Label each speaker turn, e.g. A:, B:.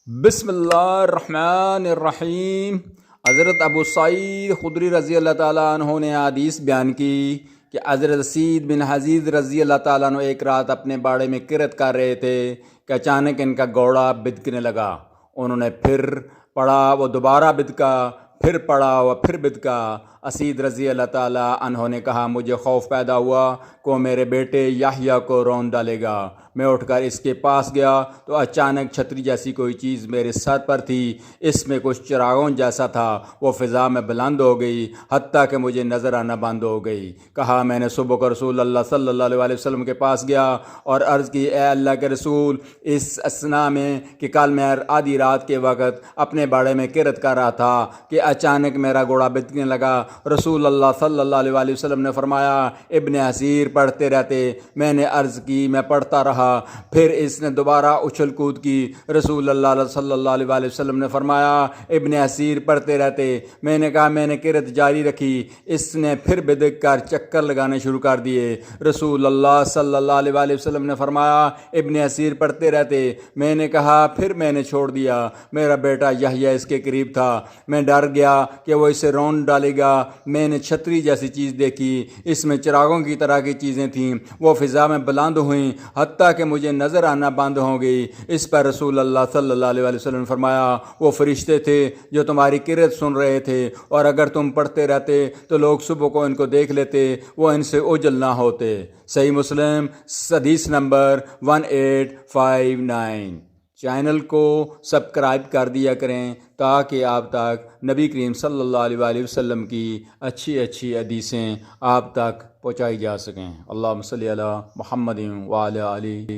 A: بسم اللہ الرحمن الرحیم۔ حضرت ابو سعید خدری رضی اللہ تعالیٰ عنہ نے حدیث بیان کی کہ حضرت سید بن حزیز رضی اللہ تعالیٰ عنہ ایک رات اپنے باڑے میں کرت کر رہے تھے کہ اچانک ان کا گھوڑا بدکنے لگا۔ انہوں نے پھر پڑھا، وہ دوبارہ بدکا، پھر پڑھا، وہ پھر بدکا۔ اسید رضی اللہ تعالیٰ عنہ نے کہا، مجھے خوف پیدا ہوا کہ وہ میرے بیٹے یحییٰ کو رون ڈالے گا۔ میں اٹھ کر اس کے پاس گیا تو اچانک چھتری جیسی کوئی چیز میرے سر پر تھی، اس میں کچھ چراغوں جیسا تھا، وہ فضا میں بلند ہو گئی حتیٰ کہ مجھے نظر آنا بند ہو گئی۔ کہا، میں نے صبح کو رسول اللہ صلی اللہ علیہ وسلم کے پاس گیا اور عرض کی، اے اللہ کے رسول، اس اسنا میں کہ کل میں آدھی رات کے وقت اپنے باڑے میں کرت کر رہا تھا کہ اچانک میرا گھوڑا بدکنے لگا۔ رسول اللہ صلی اللہ علیہ وسلم نے فرمایا، ابن اسیر پڑھتے رہتے۔ میں نے عرض کی، میں پڑھتا رہا، پھر اس نے دوبارہ اچھل کود کی۔ رسول اللہ صلی اللہ علیہ وسلم نے فرمایا، ابن اسیر پڑھتے رہتے۔ میں نے کہا، میں نے کرت جاری رکھی، اس نے پھر بدک کر چکر لگانے شروع کر دیے۔ رسول اللہ صلی اللہ علیہ وسلم نے فرمایا، ابن اسیر پڑھتے رہتے۔ میں نے کہا، پھر میں نے چھوڑ دیا۔ میرا بیٹا یحییٰ اس کے قریب تھا، میں ڈر گیا کہ وہ اسے رون ڈالے گا۔ میں نے چھتری جیسی چیز دیکھی، اس میں چراغوں کی طرح کی چیزیں تھیں، وہ فضا میں بلند ہوئیں حتیٰ کہ مجھے نظر آنا بند ہو گئی۔ اس پر رسول اللہ صلی اللہ علیہ وسلم نے فرمایا، وہ فرشتے تھے جو تمہاری کرت سن رہے تھے، اور اگر تم پڑھتے رہتے تو لوگ صبح کو ان کو دیکھ لیتے، وہ ان سے اوجل نہ ہوتے۔ صحیح مسلم حدیث نمبر 1859۔ چینل کو سبسکرائب کر دیا کریں تاکہ آپ تک نبی کریم صلی اللہ علیہ وسلم کی اچھی حدیثیں آپ تک پہنچائی جا سکیں۔ اللہم صلی علی محمد وعلی آلہ۔